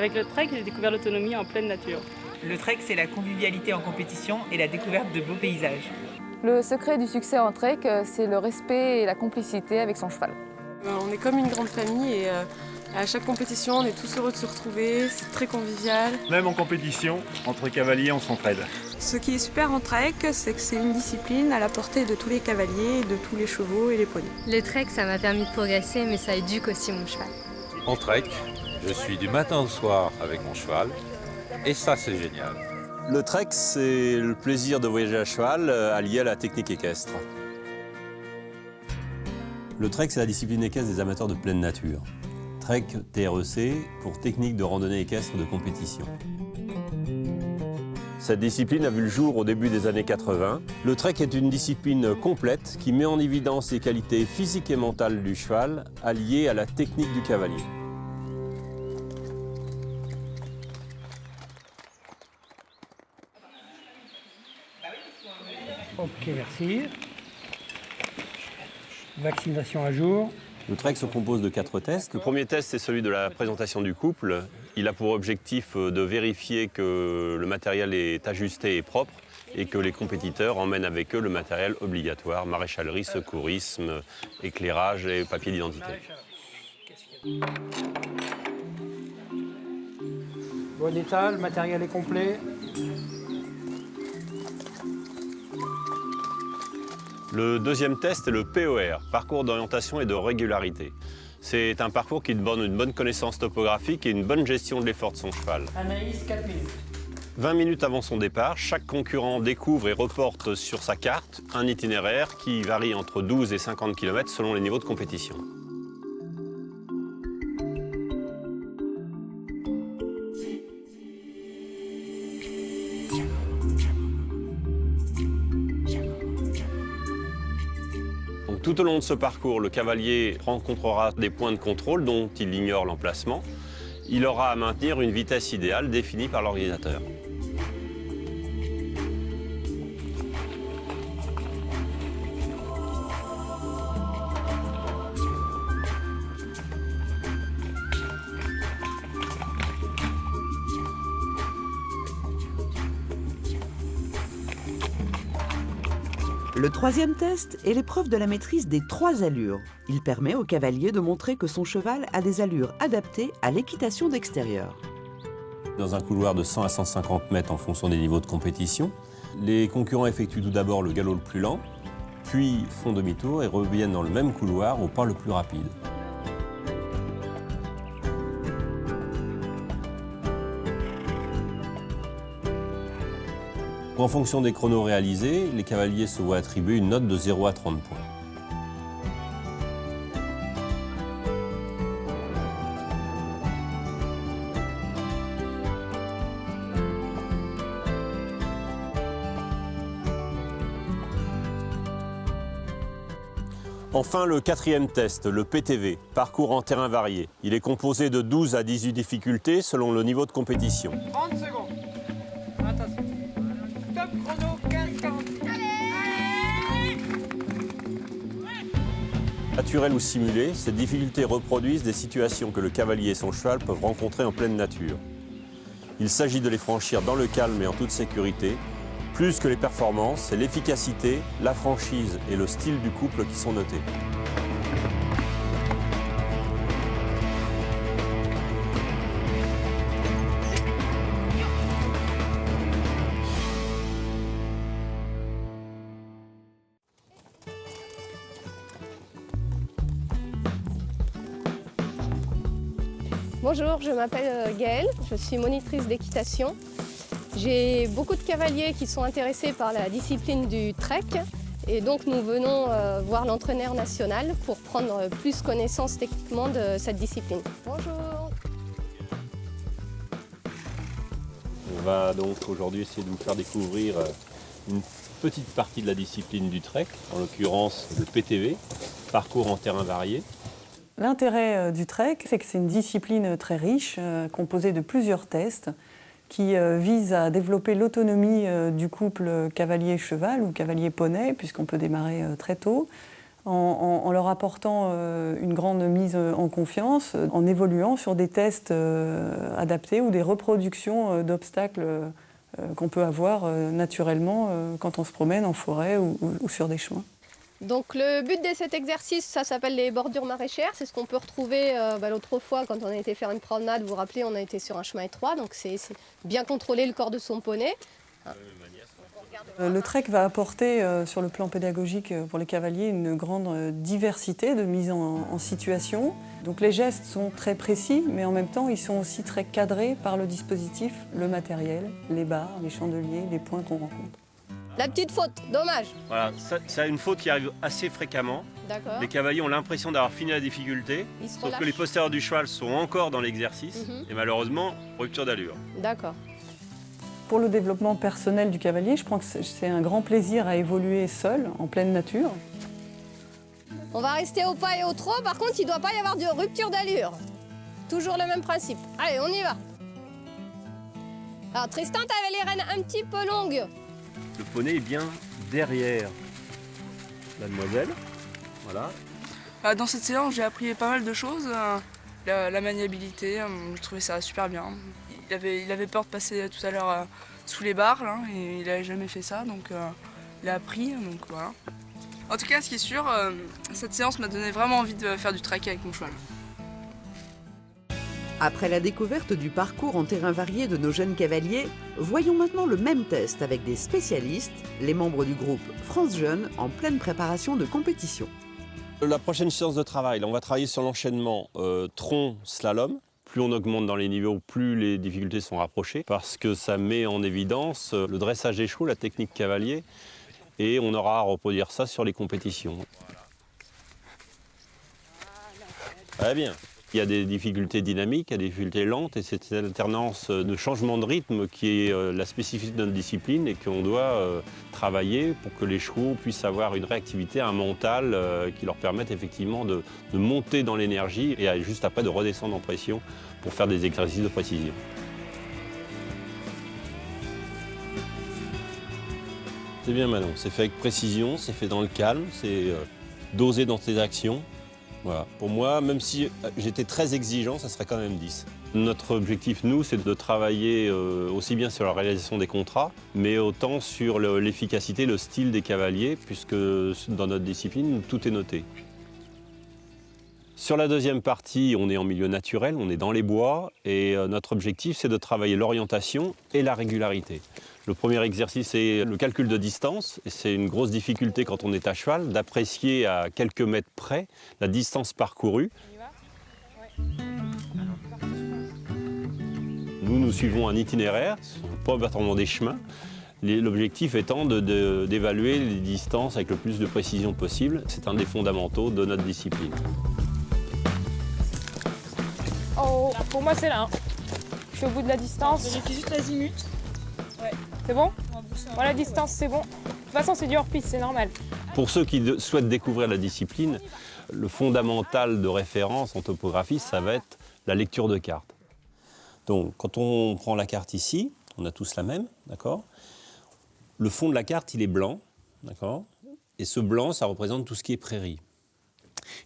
Avec le trek, j'ai découvert l'autonomie en pleine nature. Le trek, c'est la convivialité en compétition et la découverte de beaux paysages. Le secret du succès en trek, c'est le respect et la complicité avec son cheval. On est comme une grande famille et à chaque compétition, on est tous heureux de se retrouver, c'est très convivial. Même en compétition, entre cavaliers, on s'entraide. Ce qui est super en trek, c'est que c'est une discipline à la portée de tous les cavaliers, de tous les chevaux et les poneys. Le trek, ça m'a permis de progresser, mais ça éduque aussi mon cheval. En trek, je suis du matin au soir avec mon cheval, et ça, c'est génial. Le trek, c'est le plaisir de voyager à cheval allié à la technique équestre. Le trek, c'est la discipline équestre des amateurs de pleine nature. Trek, TREC, pour technique de randonnée équestre de compétition. Cette discipline a vu le jour au début des années 80. Le trek est une discipline complète qui met en évidence les qualités physiques et mentales du cheval alliées à la technique du cavalier. Ok, merci. Vaccination à jour. Le trek se compose de 4 tests. Le premier test, c'est celui de la présentation du couple. Il a pour objectif de vérifier que le matériel est ajusté et propre et que les compétiteurs emmènent avec eux le matériel obligatoire, maréchalerie, secourisme, éclairage et papier d'identité. Bon état, le matériel est complet. Le deuxième test est le POR, parcours d'orientation et de régularité. C'est un parcours qui demande une bonne connaissance topographique et une bonne gestion de l'effort de son cheval. Anaïs, 4 minutes. 20 minutes avant son départ, chaque concurrent découvre et reporte sur sa carte un itinéraire qui varie entre 12 et 50 km selon les niveaux de compétition. Donc, tout au long de ce parcours, le cavalier rencontrera des points de contrôle dont il ignore l'emplacement. Il aura à maintenir une vitesse idéale définie par l'organisateur. Le troisième test est l'épreuve de la maîtrise des 3 allures. Il permet au cavalier de montrer que son cheval a des allures adaptées à l'équitation d'extérieur. Dans un couloir de 100 à 150 mètres en fonction des niveaux de compétition, les concurrents effectuent tout d'abord le galop le plus lent, puis font demi-tour et reviennent dans le même couloir au pas le plus rapide. En fonction des chronos réalisés, les cavaliers se voient attribuer une note de 0 à 30 points. Enfin, le quatrième test, le PTV, parcours en terrain varié. Il est composé de 12 à 18 difficultés selon le niveau de compétition. 30 secondes. Attention. Top chrono, 15-40. Naturelles ou simulées, ces difficultés reproduisent des situations que le cavalier et son cheval peuvent rencontrer en pleine nature. Il s'agit de les franchir dans le calme et en toute sécurité. Plus que les performances, c'est l'efficacité, la franchise et le style du couple qui sont notés. Bonjour, je m'appelle Gaëlle, je suis monitrice d'équitation. J'ai beaucoup de cavaliers qui sont intéressés par la discipline du trek et donc nous venons voir l'entraîneur national pour prendre plus connaissance techniquement de cette discipline. Bonjour. On va donc aujourd'hui essayer de vous faire découvrir une petite partie de la discipline du trek, en l'occurrence le PTV, parcours en terrain varié. L'intérêt du trek, c'est que c'est une discipline très riche, composée de plusieurs tests, qui vise à développer l'autonomie du couple cavalier-cheval ou cavalier-poney, puisqu'on peut démarrer très tôt, en leur apportant une grande mise en confiance, en évoluant sur des tests adaptés ou des reproductions d'obstacles qu'on peut avoir naturellement quand on se promène en forêt ou sur des chemins. Donc le but de cet exercice, ça s'appelle les bordures maraîchères. C'est ce qu'on peut retrouver l'autre fois quand on a été faire une promenade. Vous vous rappelez, on a été sur un chemin étroit, donc c'est bien contrôler le corps de son poney. Le trek va apporter sur le plan pédagogique pour les cavaliers une grande diversité de mise en situation. Donc les gestes sont très précis, mais en même temps ils sont aussi très cadrés par le dispositif, le matériel, les barres, les chandeliers, les points qu'on rencontre. La petite faute, dommage. Voilà, c'est une faute qui arrive assez fréquemment. D'accord. Les cavaliers ont l'impression d'avoir fini la difficulté, sauf que les postérieurs du cheval sont encore dans l'exercice, et malheureusement, rupture d'allure. D'accord. Pour le développement personnel du cavalier, je pense que c'est un grand plaisir à évoluer seul, en pleine nature. On va rester au pas et au trot, par contre il ne doit pas y avoir de rupture d'allure. Toujours le même principe. Allez, on y va. Alors Tristan, tu avais les rênes un petit peu longues. Le poney est bien derrière la demoiselle. Voilà. Dans cette séance, j'ai appris pas mal de choses. La maniabilité, je trouvais ça super bien. Il avait peur de passer tout à l'heure sous les barres, là, et il n'avait jamais fait ça, donc il a appris, donc voilà. En tout cas, ce qui est sûr, cette séance m'a donné vraiment envie de faire du trek avec mon cheval. Après la découverte du parcours en terrain varié de nos jeunes cavaliers, voyons maintenant le même test avec des spécialistes, les membres du groupe France Jeunes en pleine préparation de compétition. La prochaine séance de travail, là, on va travailler sur l'enchaînement tronc-slalom. Plus on augmente dans les niveaux, plus les difficultés sont rapprochées, parce que ça met en évidence le dressage des chevaux, la technique cavalier, et on aura à reproduire ça sur les compétitions. Très bien. Il y a des difficultés dynamiques, il y a des difficultés lentes, et c'est cette alternance de changement de rythme qui est la spécificité de notre discipline et qu'on doit travailler pour que les chevaux puissent avoir une réactivité, un mental qui leur permette effectivement de monter dans l'énergie et juste après de redescendre en pression pour faire des exercices de précision. C'est bien Manon, c'est fait avec précision, c'est fait dans le calme, c'est dosé dans tes actions. Voilà. Pour moi, même si j'étais très exigeant, ça serait quand même 10. Notre objectif, nous, c'est de travailler aussi bien sur la réalisation des contrats, mais autant sur l'efficacité, le style des cavaliers, puisque dans notre discipline, tout est noté. Sur la deuxième partie, on est en milieu naturel, on est dans les bois, et notre objectif, c'est de travailler l'orientation et la régularité. Le premier exercice est le calcul de distance, et c'est une grosse difficulté quand on est à cheval, d'apprécier à quelques mètres près la distance parcourue. Nous suivons un itinéraire, pas obligatoirement des chemins, l'objectif étant d'évaluer les distances avec le plus de précision possible. C'est un des fondamentaux de notre discipline. Oh, pour moi c'est là. Je suis au bout de la distance. Vérifie juste l'azimut. Ouais. C'est bon? Voilà, la distance, c'est bon. De toute façon, c'est du hors-piste, c'est normal. Pour ceux qui souhaitent découvrir la discipline, le fondamental de référence en topographie, ça va être la lecture de carte. Donc, quand on prend la carte ici, on a tous la même, d'accord? Le fond de la carte, il est blanc, d'accord? Et ce blanc, ça représente tout ce qui est prairie.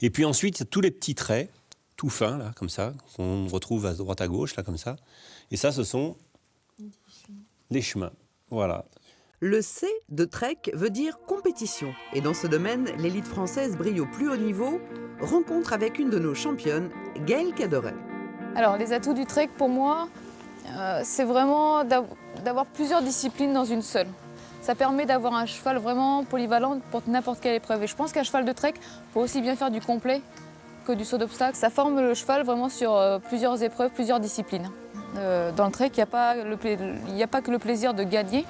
Et puis ensuite, il y a tous les petits traits, tout fins, là, comme ça, qu'on retrouve à droite à gauche, là, comme ça. Et ça, ce sont les chemins. Voilà. Le C de Trek veut dire compétition. Et dans ce domaine, l'élite française brille au plus haut niveau. Rencontre avec une de nos championnes, Gaëlle Cadoret. Alors, les atouts du trek, pour moi, c'est vraiment d'avoir plusieurs disciplines dans une seule. Ça permet d'avoir un cheval vraiment polyvalent pour n'importe quelle épreuve. Et je pense qu'un cheval de trek peut aussi bien faire du complet que du saut d'obstacle. Ça forme le cheval vraiment sur plusieurs épreuves, plusieurs disciplines. Dans le trek, il n'y a pas que le plaisir de gagner.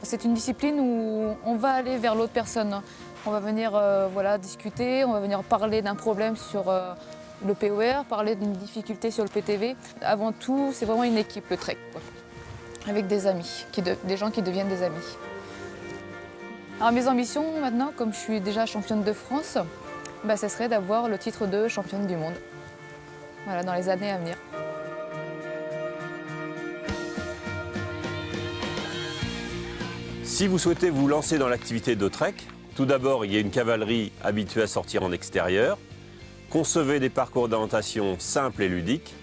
C'est une discipline où on va aller vers l'autre personne. On va venir discuter, on va venir parler d'un problème sur le POR, parler d'une difficulté sur le PTV. Avant tout, c'est vraiment une équipe, le trek, quoi. Avec des amis, des gens qui deviennent des amis. Alors mes ambitions maintenant, comme je suis déjà championne de France, ce serait d'avoir le titre de championne du monde. Voilà, dans les années à venir. Si vous souhaitez vous lancer dans l'activité de trek, Tout d'abord, il y a une cavalerie habituée à sortir en extérieur. Concevez des parcours d'orientation simples et ludiques.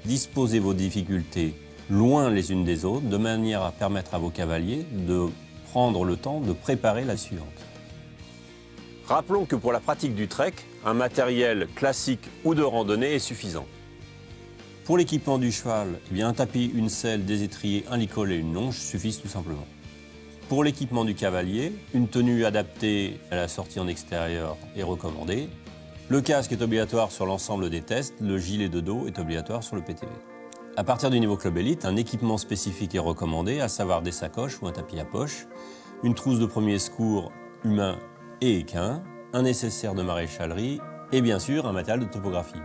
Disposez vos difficultés loin les unes des autres, de manière à permettre à vos cavaliers de prendre le temps de préparer la suivante. Rappelons que pour la pratique du trek, un matériel classique ou de randonnée est suffisant. Pour l'équipement du cheval, eh bien, un tapis, une selle, des étriers, un licol et une longe suffisent tout simplement. Pour l'équipement du cavalier, une tenue adaptée à la sortie en extérieur est recommandée. Le casque est obligatoire sur l'ensemble des tests, le gilet de dos est obligatoire sur le PTV. À partir du niveau club élite, un équipement spécifique est recommandé, à savoir des sacoches ou un tapis à poche, une trousse de premier secours humain et équin, un nécessaire de maréchalerie et bien sûr un matériel de topographie.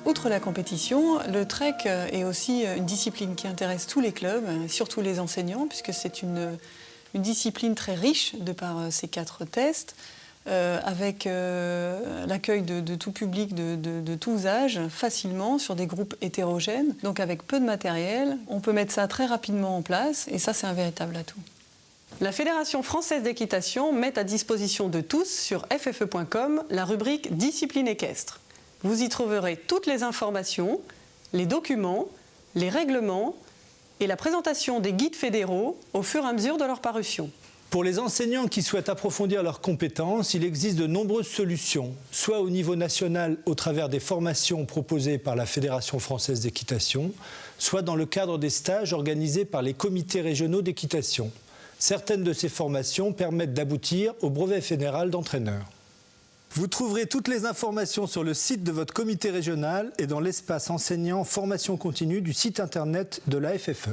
Outre la compétition, le trek est aussi une discipline qui intéresse tous les clubs, surtout les enseignants, puisque c'est une discipline très riche de par ces 4 tests, avec l'accueil de tout public, de tous âges, facilement, sur des groupes hétérogènes. Donc avec peu de matériel, on peut mettre ça très rapidement en place, et ça c'est un véritable atout. La Fédération française d'équitation met à disposition de tous sur ffe.com la rubrique Discipline équestre. Vous y trouverez toutes les informations, les documents, les règlements et la présentation des guides fédéraux au fur et à mesure de leur parution. Pour les enseignants qui souhaitent approfondir leurs compétences, il existe de nombreuses solutions, soit au niveau national au travers des formations proposées par la Fédération française d'équitation, soit dans le cadre des stages organisés par les comités régionaux d'équitation. Certaines de ces formations permettent d'aboutir au brevet fédéral d'entraîneur. Vous trouverez toutes les informations sur le site de votre comité régional et dans l'espace enseignant formation continue du site internet de la FFE.